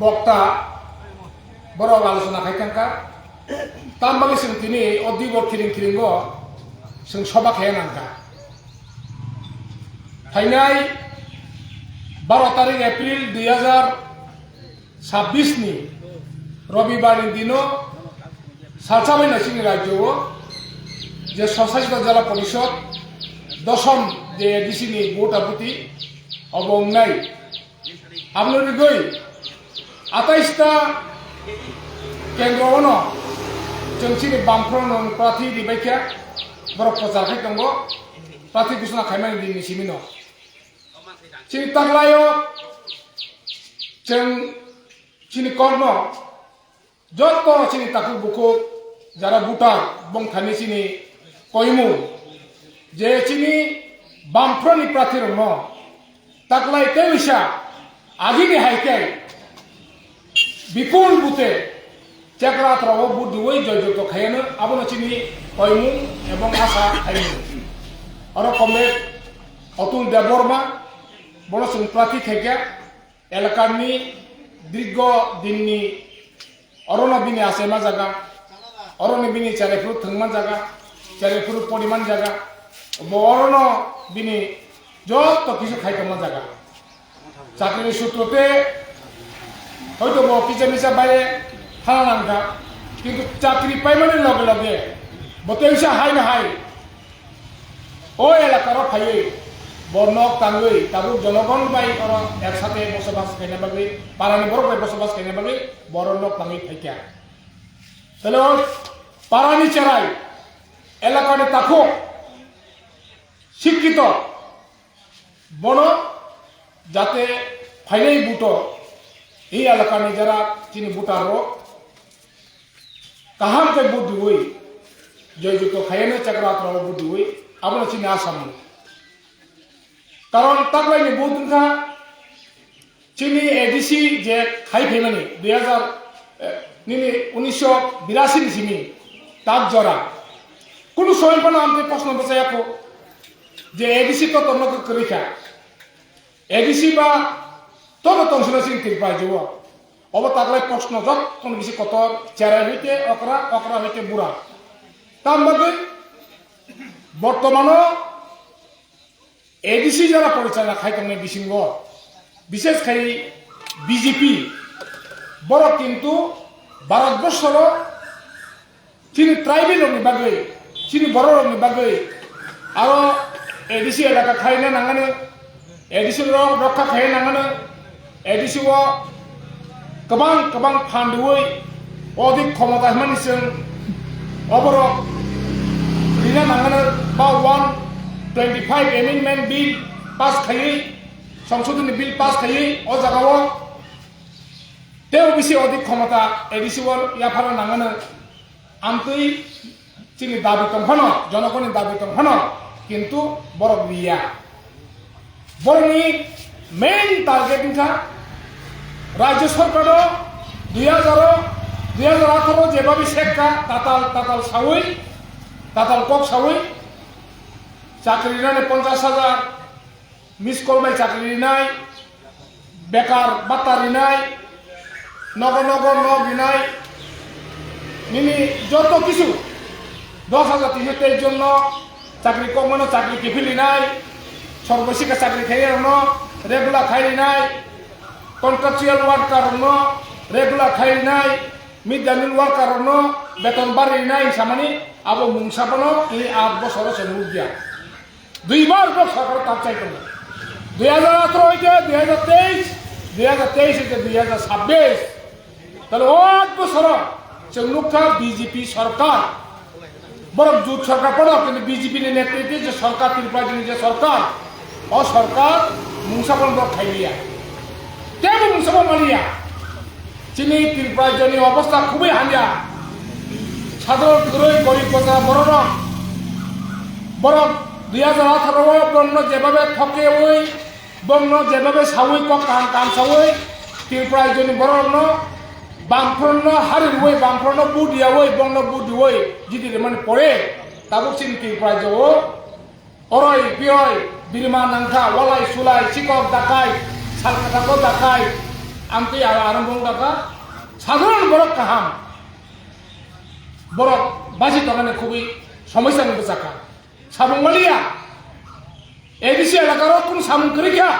বক্তা বড় আলোচনা খাইখানকা তামবাগে जों তিনি অদ্বিবর খিরিং जों সভা খাইনাंका फाइनाय 12 तारिख एप्रिल 2026 नि रविवार दिनो सालसाबाई नसिंग राज्य जे स्वशासित जिला परिषद दशम जे एडिसि नि भोटाभुटि अबंनाय आपलोनि गई 28 टा केंद्रनो जोंसिनि बामफ्रोम प्रार्थी दिबायखा बर प्रचार खायदोंबो प्रार्थी घोषणा खायमानि दिनि सिमिनो चिनि तागलायो जों चिनि कर्म जत चिनि ताकु बुकु जारा भुटान बंथानि चिनि कयमु जे चिनि बामफ्रोनि प्रार्थी रंग तागलाय तेविसा आगिनि हायकाय विपुल बुते चक्रात्राव बुद्धुवै जयजत खायानो आबोनो चिनि कयमु एवं आशा खायमु और कमरेड अतुल देवबर्मा बड़ जों प्रार्थी खायका एलाकानि दीर्घ दिननि अरण्यबिनि आसेमा जागा अरण्यबिनि चारेफुर थंमान जागा चारेफुर परिमाण जागा अरण्यबिनि जत किछु खायतमा जागा चाकरी सूत्रते हयतो बो किसा बारे थाना नांगा किन्तु चाकरी पाइमानि लगे लगे बतेसा हाय ना हाय ओ एलाकार फाइए बर्नक तांगै ताबुक जनगण बाय और एकसाथे बसबास खायना बागै पारानि बरक बाय बसबास खायना बागै बरनक तांगै फाइका तले पारानि चराय एलाकानि ताखो शिक्षित बन जाते फाइनाय बुटो এই এলাকাनि যারা চিনি বুটারো কাহাম কে বুদ্ধি হই জয়যুক্ত খায়ানো চাকরাত্র বুদ্ধি হই আমরা চিনি আসাম কারণ তাকলাইনি বুদ্ধা চিনি এডিসি যে খাই ফেমানি 1982 नि চিনি তাক জরা কোনো সময় আমতে প্রশ্ন বসায়াকো যে এডিসি তো তন্নক করিখা এডিসি বা तब तंसना सिंह तिरपाय जो अब तागलाय प्रश्न जत कोन बिसि कत चेरा हइते अकरा अकरा हइते बुरा ताम बागै बर्तमान एडिसि जरा परिचालना खायतंनि बिसिंग विशेष खाय बीजेपी बर किन्तु भारतबर्षर चिनि ट्राइबेलनि बागै चिनि बरनि बागै आरो एडिसि एलाका खायना नांगानो एडिसि रक्षा खाय नांगानो एडिसि गोबां गोबां फान्डुवै अधिक क्षमता मानिसों अबर लिना नांगानो बा 125 एमेंडमेंट बिल पास खायै संसदनि बिल पास खायै अ जागाव तेव बिसि अधिक क्षमता एडिसि याफारा नांगानो आमतै चिनि दाबि तंखानो जनगणनि दाबि तंखानो किन्तु बरक बिया बरनि मेन टारगेट इनका राज्य सरकार 2018 जेबाबि सेक्का ताताल सावै ताताल कक सावै चाकरी रिनाय 50,000 मिस कल बाय चाकरी रिनाय बेकार बात्ता रिनाय नगर नगर न बिनाय निनि जत किछु 10,323 जन चाकरी कमानो चाकरी किफिलिनाय सर्वशिका चाकरी खायनो रेगुलार खायनाय कन्ट्राक्चुअल वर्कार रेगुलार खायनाय मिड डे मिल वर्कार बेतन बारिनाय सामानि आबो मुंसाबनो इ 8 बছर समुद्या दुई बार सरकार ताचायदों 2018 হইতে 2023 হইতে 2026 তাহলে 8 বছর जोंनुखा बीजेपी सरकार बरं जुट सरकार पड़ो किन्तु बीजेपी ने नेतृत्व जो सरकार त्रिपुरानि जो सरकार और सरकार मुंसाबन बक खाइलिया केबो मुंसाबन मालिया चिनि त्रिपुरानि अवस्था खुबै हानिया साधारण गरीब प्रजा बरं 2018 बन्न जेबाबे थके ओई बन्न जेबाबे सावै कक काम सावै त्रिपुरानि बरं बामफ्रन हारि वै बामफ्रन बुदिया वै बंग बुदि वै जिदि मन पड़े ताबुक चिन त्रिपुरानि अरय बिरय बिरमा नांखा वलाय सुलाय चिकक दाकाय सालकाटाको दाकाय amti arambong daka সাধারণ বড় কাহাম বড় বাজি তখন খুবই সমস্যা নিতে চাকা সাবং মালিয়া এডিসি এলাকার কোন সামুন করিকা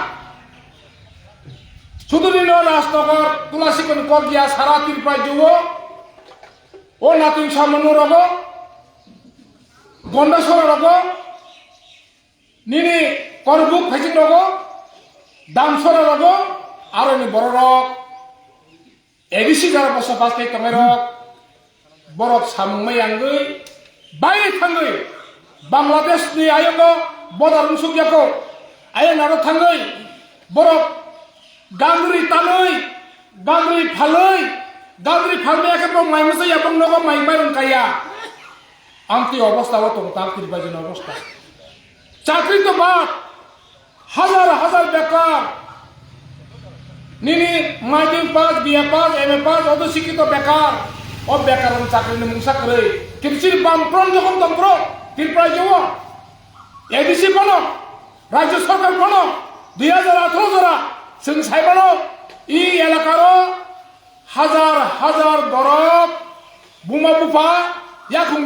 শুধু দিন রাজনগর তুলাসীকন কগিয়া সারা তিরপাই যুব ও নাতিন সামনু রগ গন্ডাসর রগ নিনি করবুক ফাইজিং রগ দামসর রগ আর বড় রগ এডিসি যারা বসবাস খাই তমের বরফ সামুংমাই আঙ্গৈ বাইরে থাঙ্গৈ Bangladesh ni ayongo bodar musugyako ayo naro থাঙ্গৈ বরফ গাংরি তানৈ গাংরি ফালৈ গাংরি ফালমে একদম মাইমুসাই এবং নগ মাইমাইরন কাইয়া আমতি অবস্থা হতো তাকতির বাজিন অবস্থা চাকরি তো বাদ হাজার হাজার বেকার নিনি মাইডিং pass BA pass MA pass অত শিক্ষিত বেকার ও বেকার চাকরি মুংসা করে কিরচির বামপ্রন যখন তন্ত্র তিরপ্রায় যুব এডিসি বানো রাজ্য সরকার বানো 2018 জরা जों साइबानो इ एलाकारो हाजार हाजार बरफ बुमा बुफा याकुं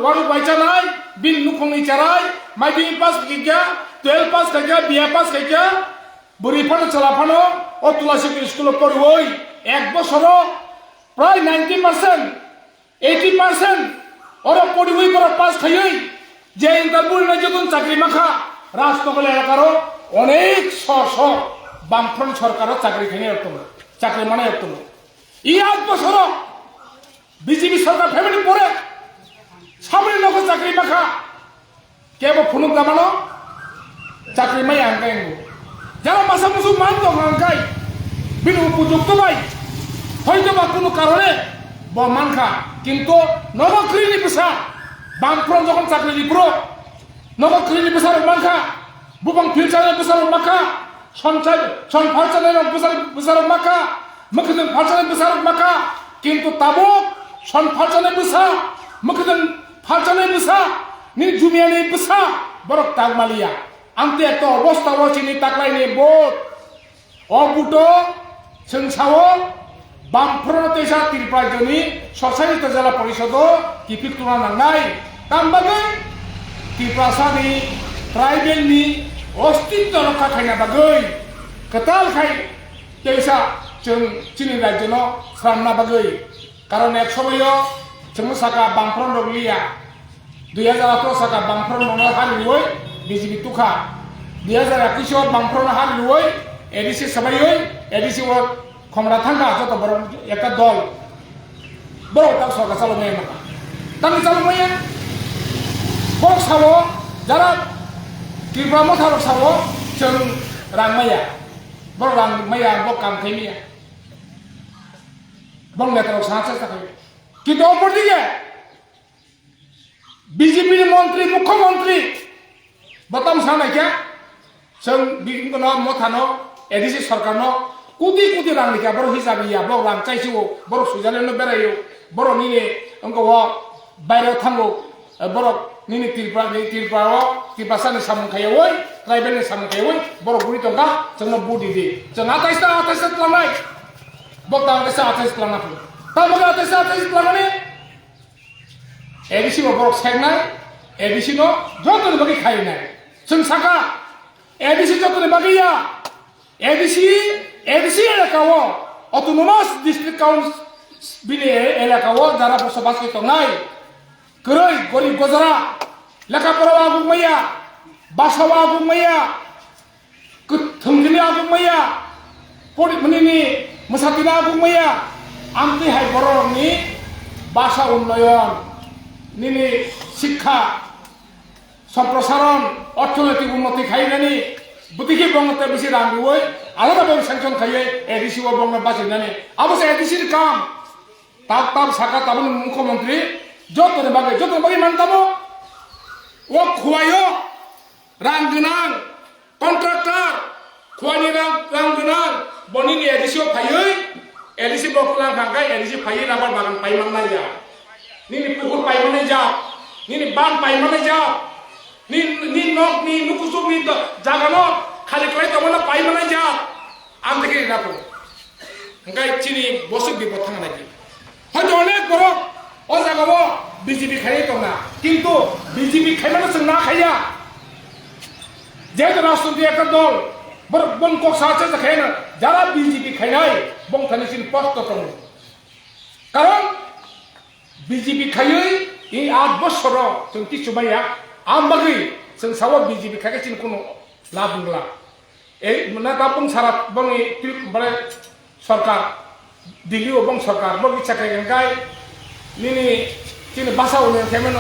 वारु बाइचानाय बिन नुखंनि चाराय माइबि पास गैया 12 पास गैया बिए पास गैया बुरिफानो चलाफानो ओ तुलासी स्कुल पढ़ुई एक बছর প্রায় 90% 80% ওরা পড়ুই করে পাস খাইই যে ইন্টারভিউ না যখন চাকরি মাখা রাজনগর এলাকারও অনেক শ বামফ্রন্ট সরকারও চাকরি খাইয়ে চাকরি মানে ই 8 বছর বিজেপি সরকার ফ্যামিলি পরে সামনে নগর চাকরি মাখা কেবল ফুনুক দামানো চাকরি মাই আঙ্কাই যারা মাসা মুসু মান দং আঙ্কাই বিন উপযুক্ত ভাই হয়তো বা কোনো কারণে মানখা কিন্তু নবক্রিনি পেশা বামফ্রন্ট যখন চাকরি দিব্র নবক্রিনি পেশার মানখা বুবাং ফিলচারের পেশার মাখা সনফালচারের পেশার মাখা মখদন ফালচারের পেশার মাখা কিন্তু তাবক সনফালচারের পেশা মখদন ফালচারের পেশা নি জুমিয়ানি পেশা বরক তাগমালিয়া আনতে একটা অবস্থা রচিনি তাকলাইনি বোট অবুটো সংসাও বামফ্রন্ট তেসা তিরপ্রায়জনি সরসারিত জেলা পরিষদ কিপিক তুলা নাंनाय তামবাগে তিপ্রাসানি ট্রাইবেলনি अस्तित्व रक्षा खायना बागै कताल खाय तेसा जों चिनि राज्यनो सामना बागै कारण एक समयो जों साका बांफ्रन रगलिया 2018 साका बांफ्रन नङा हारिवै बिजेपि तुखा 2021 बांफ्रन हारिवै एडिसि सबायै एडिसि व खमरा थांगा जत बर एका दल बर ता सरकार चालुनाय माका तानि चालुनाय बर सावो Zara Kira motor sawo jeng rang maya, berang maya bokam kemia, bang letter sangat sekali. Kita oper dia, BJP menteri, Mukhamantri, batam sana kya, jeng bikin kena motano, edisi sarkano, kudi rang dia, baru hisabiya, baru rang cai siwo, baru sujalan berayu, baru ni engkau bayar tanggo, baru nini tirpasani samung kayawai, tribal samung kayawai, baru buri tongka, jangan budi di, jangan atas telanai, bokta atas telanai pun, tahu atas telanai ni, edisi baru segnai, edisi no, jodoh ni bagi kaya ni, sengsaka, edisi jodoh ni bagi ya, edisi elakawo, autonomous district council bini elakawo, darah persebaya kita nai. Kerai gorib gozara lekapara agung maya basawa agung maya kethunggini agung maya pori menini mesatina agung maya amti hai borong ni basa unnoyon nini শিক্ষা সম্প্রসারণ অর্থনৈতিক উন্নতি খাইনানি বুতিকি বঙ্গতে বেশি রাঙ্গি ওই আলাদা ভাবে sanction খাইয়ে ADC ও বঙ্গ বাঁচিনানি অবশ্য এডিসির কাম তার শাখা তাবন মুখ্যমন্ত্রী jodoh bagi mantamu, wah kuayo, rang genang, kontraktor, kuayo rang genang, boni ni edisi payui, edisi bokulang bangkai, edisi payui rabar bagan payman aja, ni pukul payman aja, ni ban payman aja, ni nok ni nukusuk ni jaga nok, kali kali tu mana payman aja, ante hiri na ko ngai chini bosuk di botang na ki hoyto onek borok o jaga bo BJP khai tong na kintu BJP khai na sing na khaya যেহেতু রাষ্ট্রপতি একটা দল বন cock সাহায্য খায় না যারা BJP খায় নাই বং থানি সিন স্পষ্ট দङ কারণ বিজেপি খাयै এই 8 বছর जों কিছু মাইয়া আমবাগै जों सावो বিজেপি খাগে सिन কোনো লাভ নলা এই মানে তা বং সারা বং মানে সরকার দিল্লি বং সরকার বং ইচ্ছা খায় গায় নিনি চিনি বাসা উনি কেমন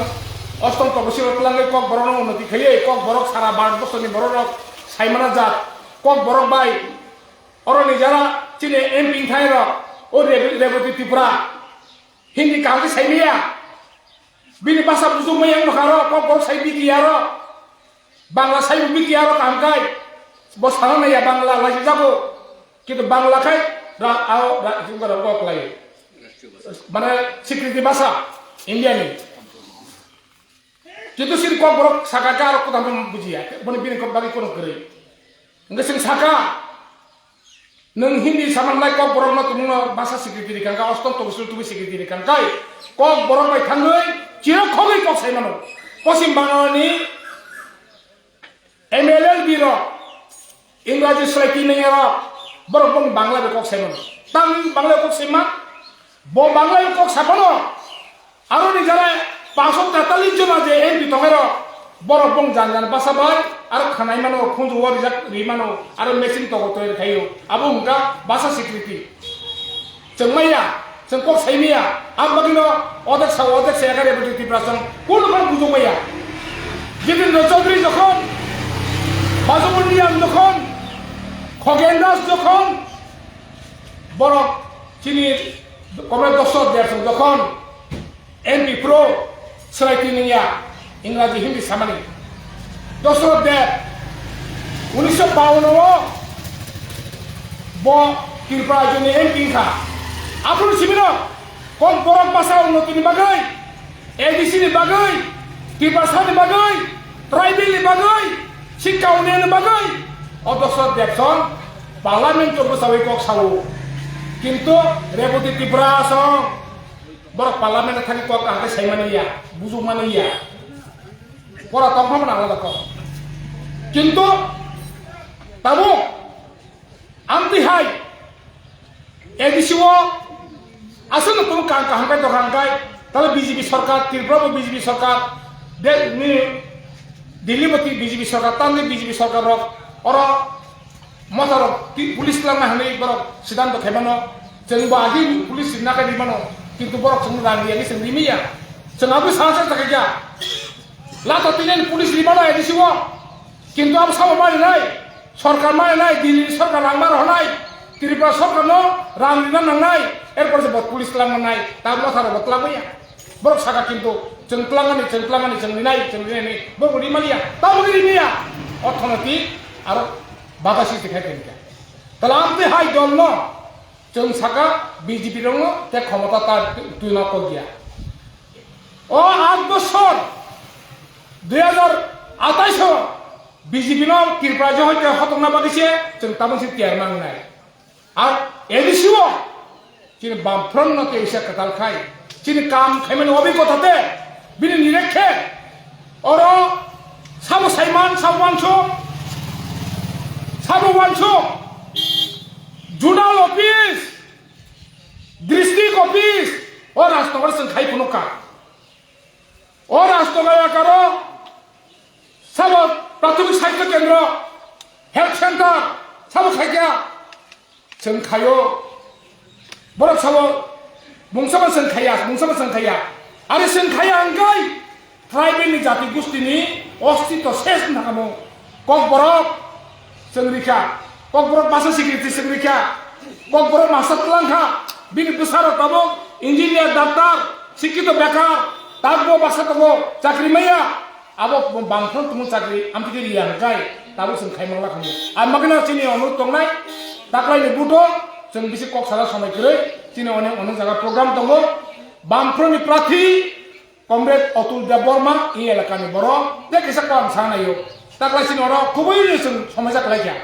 অষ্টম তপসিল পেলাঙ্গে কক বরণ উন্নতি খাইয়ে কক বরক সারা 12 বছরনি বরক সাইমানা জাত কক বরক বাই অরনি যারা চিনে এমপি থাই র ও রেবতী ত্রিপুরা হিন্দি কাউকে সাইমিয়া বিনি ভাষা বুঝু ময়াং নখার কক বরক সাইবি কিয়ার বাংলা সাইবি বিকিয়ার কামকাই বসানো নাইয়া বাংলা লাইছে যাবো কিন্তু বাংলা খাই আও কক লাই মানে স্বীকৃতি ভাষা ইন্ডিয়ানি Jadi sih kau borok saka karo kau tampil bujia, bani bini kau bagi kono kiri. Enggak sih saka, neng Hindi sama lai kau borok nak tunggu bahasa sekretari kan, kau oston tuh usul tuh sekretari kan, kau borok baik tanggai, cira kau gak kau saya mana, posim bangun ni, MLL biro, Inggris selagi nengerok, borok bang Bangla kau saya mana, tang Bangla kau saya mana, bom Bangla kau siapa no, aro ni jalan 543 জন আছে MP তমের বড় বং জান বাসা by আর খানাই মানো খুঁজু রিজাক রিমানো আর machine তগো তৈরি খাইও আবু হুঙ্কা বাসা স্বীকৃতি जों माइया जों कक साइमिया आम बागिनो অদেক সাও অদেক সেগারে বুটি প্রাসং কোন কোন বুঝো মাইয়া যেদিন চৌধুরী যখন বাজবন্ডিয়ান যখন খগেন দাস যখন বড় চিনির কমরে দশর দেড়শো যখন MP pro Selaitinya Inggris Hindi sama nih. Dosro deh, 1952 bo kirpa jone MP ka. Apun sibino, kon borok bahasa unnoti ni bagai, ABC ni bagai, kirpa sa ni bagai, tribal ni bagai, sikka unen ni bagai. O dosro deh son, parlimen to besawi kok sawu. Kintu Republik Tripura song. Borok parlemen thani kok angke saimani ya buju mani ya pora tongkong mana ala kok kintu tamu anti hai edisiwo asal tuh kangkai to kangkai kalau BJP Sarkar Tripura BJP Sarkar de ni Delhi mati BJP Sarkar tanni BJP Sarkar rok oro motor pulis lang na hani borok sidanto khemano jeung bagi pulis sinaka di mano কিন্তু বড় সমুদায় দিয়ে গেছেন লিমিয়া সেনাবু সাহস থাকে যা লাতো তিনেন police লিমানো এদিছিব কিন্তু আব সাব মানে নাই সরকার মানে নাই দিল্লি সরকার রাংমার হনাই ত্রিপুরা সরকার ন রাং লিনা নাংনাই এরপর যে পুলিশ লাংমান নাই তার মাথার বতলাবইয়া বড় সাকা কিন্তু চংক্লাঙ্গানি চংলিনাই বড় লিমালিয়া তাও লিমিয়া অর্থনীতি আর বাতাসি দেখাই দেন তাহলে আমতে হাই দল ন जों साका BJP दङ তে ক্ষমতা তার তুই না কর গিয়া ও 8 বছর 2028 BJP ন কিরপ্রাজ হইতে হতনা বাগিছে जों তামসি চেয়ারম্যান নাই আর এদিছিও চিনি বামফ্রন নতে এসে কাতাল খাই চিনি কাম খাইমেন অভিজ্ঞতাতে বিনি নিরেখে অর সাবো সাইমান সাবো ওয়ানসো জুনাল অফিস ডিস্ট্রিক্ট অফিস ও রাষ্ট্রপতি সংখ্যাই কোনো কাজ ও রাষ্ট্রপতি কারো সব প্রাথমিক স্বাস্থ্য কেন্দ্র হেলথ সেন্টার সব খাইয়া সংখ্যায় বড় সব মুংসামা সংখ্যায়া আরে সংখ্যায়া আঙ্কাই ট্রাইবেলনি জাতি গোষ্ঠীনি অস্তিত্ব শেষ নাকামো কক বরক সংরিখা কক বরক ভাষা স্বীকৃতি সংরিখা কক বরক ভাষা তুলাংখা বিনি প্রসার তব ইঞ্জিনিয়ার ডাক্তার শিক্ষিত বেকার তাবো ভাষা তব চাকরি মাইয়া আবো বাংফ্রন তুমি চাকরি আমকে রিয়া গাই তাবো जों খাইমাंला খামो আর মাগনা চিনি অনুরোধ দंनाय दाख्लायनि बुटो जों बिसि कक साला समय गरै चिनि अनेक जायगा प्रग्राम दङ बामफ्रनि प्रार्थी कमरेड अतुल देबबर्मा इ एलाकानि बर' दे किसा काम सानायो दाख्लाय चिनि अर खुबै जों समाजा खालायखा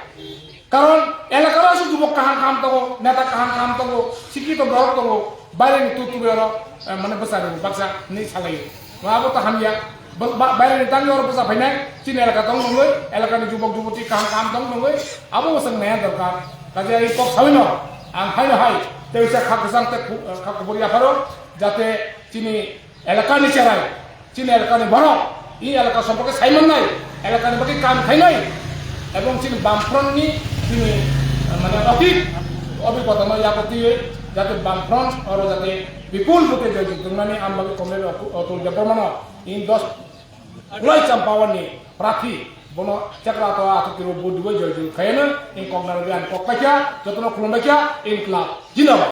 কারণ এলাকার আছে যুবক কাহান কাম তো নেতা কাহান কাম তো শিক্ষিত বড় তো বাইরে তুতুবে মানে বসা দেবো বাক্সা নেই সালাই মাবো তো হামিয়া বাইরে তাঙ্গি ওর বসা ফাইনাই চিন এলাকা দং নঙ্গই এলাকার যুবক যুবতী কাহান কাম দং নঙ্গই আবো বসং নেয়া দরকার কাজে এই কক সাবিন আং ফাইনো হাই তেউসা খাকুসাং তে খাকুবরিয়া ফারো যাতে চিনি এলাকানি চেরাই চিনি এলাকানি বড় এই এলাকা সম্পর্কে সাইমন নাই এলাকানি বাকি কাম খাইনাই এবং চিনি বামফ্রন্টনি চিনি মানে অতীত অভিজ্ঞতা নয় আপত্তি যাতে বামফ্রন্ট আর যাতে বিপুল ভোটে জয়যুক্ত মানে আমবাগে কমলে অতুল দেববর্মন ইন 10 উলাই চাম্পাওয়ানি প্রার্থী বন চাকরা তো আতকির বুদ্ধি জয়যুক্ত খায়না ইন কমনার জ্ঞান কক্কাইয়া যতন খুলুমবাইয়া ইন ক্লাব জিন্দাবাদ।